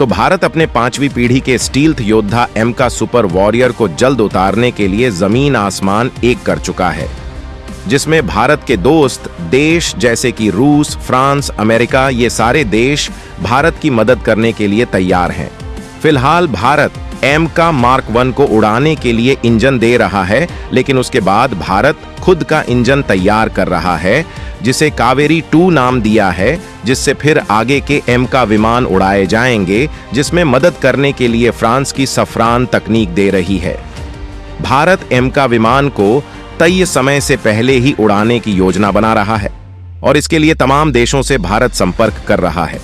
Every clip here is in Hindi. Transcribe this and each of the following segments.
तो भारत अपने 5वीं पीढ़ी के स्टील्थ योद्धा एमका सुपर वॉरियर को जल्द उतारने के लिए जमीन आसमान एक कर चुका है, जिसमें भारत के दोस्त देश जैसे कि रूस, फ्रांस, अमेरिका, ये सारे देश भारत की मदद करने के लिए तैयार हैं। फिलहाल भारत एमका मार्क 1 को उड़ाने के लिए इंजन दे रहा है, लेकिन उसके बाद भारत खुद का इंजन तैयार कर रहा है, जिसे कावेरी 2 नाम दिया है, जिससे फिर आगे के एमका विमान उड़ाए जाएंगे, जिसमें मदद करने के लिए फ्रांस की सफरान तकनीक दे रही है। भारत एमका विमान को तय समय से पहले ही उड़ाने की योजना बना रहा है और इसके लिए तमाम देशों से भारत संपर्क कर रहा है।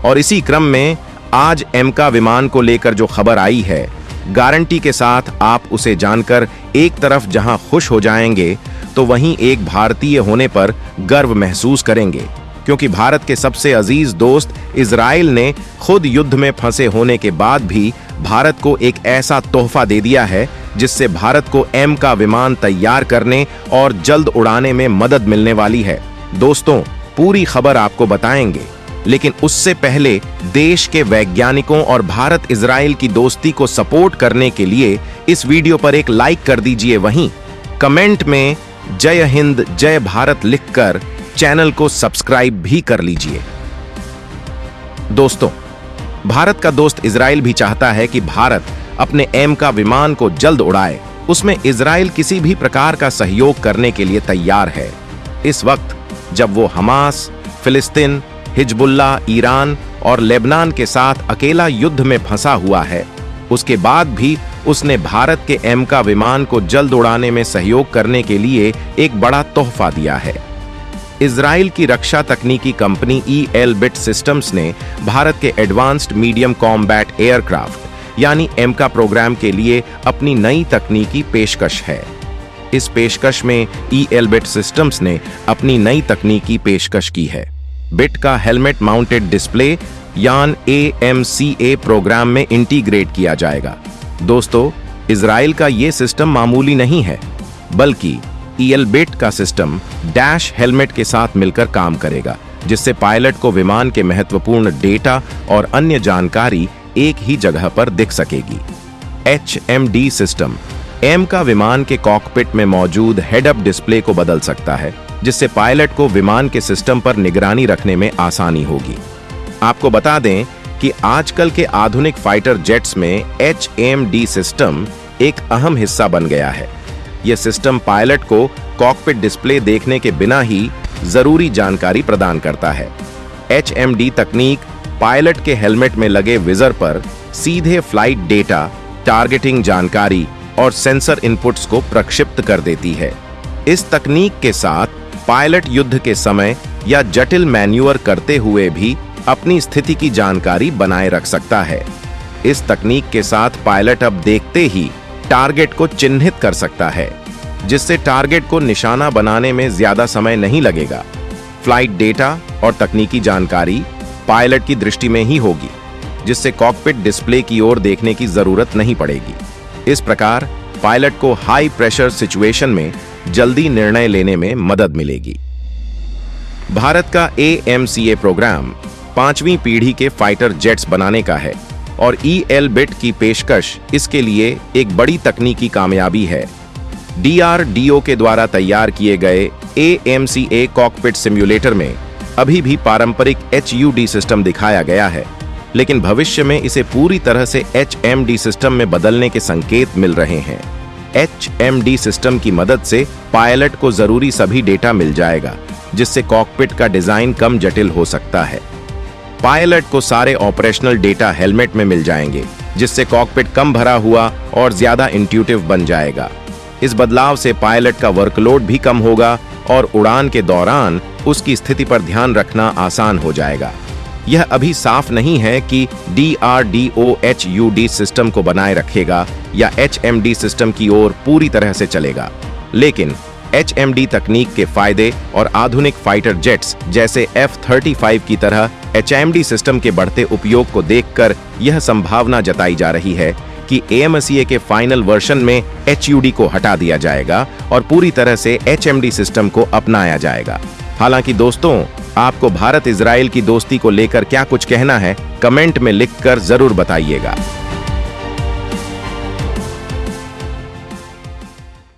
और इसी क्रम में आज एमका विमान को लेकर जो खबर आई है, गारंटी के साथ आप उसे जानकर एक तरफ जहां खुश हो जाएंगे, तो वहीं एक भारतीय होने पर गर्व महसूस करेंगे, क्योंकि भारत के सबसे अजीज दोस्त इजराइल ने खुद युद्ध में फंसे होने के बाद भी भारत को एक ऐसा तोहफा दे दिया है, जिससे भारत को एमका विमान तैयार करने और जल्द उड़ाने में मदद मिलने वाली है। दोस्तों, पूरी खबर आपको बताएंगे, लेकिन उससे पहले देश के वैज्ञानिकों और भारत इजराइल की दोस्ती को सपोर्ट करने के लिए इस वीडियो पर एक लाइक कर दीजिए। वहीं कमेंट में जय हिंद जय भारत लिखकर चैनल को सब्सक्राइब भी कर लीजिए। दोस्तों, भारत का दोस्त इजराइल भी चाहता है कि भारत अपने एमका विमान को जल्द उड़ाए। उसमें इजराइल किसी भी प्रकार का सहयोग करने के लिए तैयार है। इस वक्त जब वो हमास, फिलिस्तीन, हिजबुल्ला, ईरान और लेबनान के साथ अकेला युद्ध में फंसा हुआ है, उसके बाद भी उसने भारत के एमका विमान को जल्द उड़ाने में सहयोग करने के लिए एक बड़ा तोहफा दिया है। इजराइल की रक्षा तकनीकी कंपनी Elbit सिस्टम्स ने भारत के एडवांस्ड मीडियम कॉम्बैट एयरक्राफ्ट यानी एमका प्रोग्राम के लिए अपनी नई तकनीकी पेशकश है। इस पेशकश में Elbit सिस्टम्स ने अपनी नई तकनीकी पेशकश की है। बिट का हेलमेट माउंटेड डिस्प्ले यान AMCA प्रोग्राम में इंटीग्रेट किया जाएगा। दोस्तों, इजराइल का यह सिस्टम मामूली नहीं है, बल्कि Elbit का सिस्टम डैश हेलमेट के साथ मिलकर काम करेगा, जिससे पायलट को विमान के महत्वपूर्ण डेटा और अन्य जानकारी एक ही जगह पर दिख सकेगी। HMD सिस्टम एमका विमान के कॉकपिट में मौजूद हेड अप डिस्प्ले को बदल सकता है, जिससे पायलट को विमान के सिस्टम पर निगरानी रखने में आसानी होगी। आपको बता दें कि आजकल के आधुनिक फाइटर जेट्स में HMD सिस्टम एक अहम हिस्सा बन गया है। यह सिस्टम पायलट को कॉकपिट डिस्प्ले देखने के बिना ही जरूरी जानकारी प्रदान करता है। HMD तकनीक पायलट के हेलमेट में लगे विजर पर सीधे फ्लाइट डेटा, टारगेटिंग जानकारी और सेंसर इनपुट्स को प्रक्षिप्त कर देती है। इस तकनीक के साथ पायलट युद्ध के समय या जटिल मैन्यूवर करते हुए भी अपनी स्थिति की जानकारी बनाए रख सकता है। इस तकनीक के साथ पायलट अब देखते ही टारगेट को चिन्हित कर सकता है, जिससे टारगेट को निशाना बनाने में ज्यादा समय नहीं लगेगा। फ्लाइट डेटा और तकनीकी जानकारी पायलट की दृष्टि में ही होगी, जिससे कॉकपिट डिस्प्ले की ओर देखने की जरूरत नहीं पड़ेगी। इस प्रकार पायलट को हाई प्रेशर सिचुएशन में जल्दी निर्णय लेने में मदद मिलेगी। भारत का AMCA प्रोग्राम 5वीं पीढ़ी के फाइटर जेट्स बनाने का है और Elbit की पेशकश इसके लिए एक बड़ी तकनीकी कामयाबी है। DRDO के द्वारा तैयार किए गए AMCA कॉकपिट सिम्युलेटर में अभी भी पारंपरिक HUD सिस्टम दिखाया गया है, लेकिन भविष्य में इसे पूरी तरह से HMD सिस्टम में बदलने के संकेत मिल रहे हैं। HMD सिस्टम की मदद से पायलट को जरूरी सभी डेटा मिल जाएगा, जिससे कॉकपिट का डिजाइन कम जटिल हो सकता है। पायलट को सारे ऑपरेशनल डेटा हेलमेट में मिल जाएंगे, जिससे कॉकपिट कम भरा हुआ और ज्यादा इंट्यूटिव बन जाएगा। इस बदलाव से पायलट का वर्कलोड भी कम होगा और उड़ान के दौरान उसकी स्थिति पर ध्यान रखना आसान हो जाएगा। यह अभी साफ नहीं है कि DRDO HUD सिस्टम को बनाए रखेगा या HMD सिस्टम की ओर पूरी तरह से चलेगा, लेकिन HMD तकनीक के फायदे और आधुनिक फाइटर जेट्स जैसे F-35 की तरह HMD सिस्टम के बढ़ते उपयोग को देखकर यह संभावना जताई जा रही है कि AMCA के फाइनल वर्जन में HUD को हटा दिया जाएगा और पूरी तरह से HMD सिस्टम को अपनाया जाएगा। हालांकि दोस्तों, आपको भारत इजराइल की दोस्ती को लेकर क्या कुछ कहना है, कमेंट में लिखकर जरूर बताइएगा।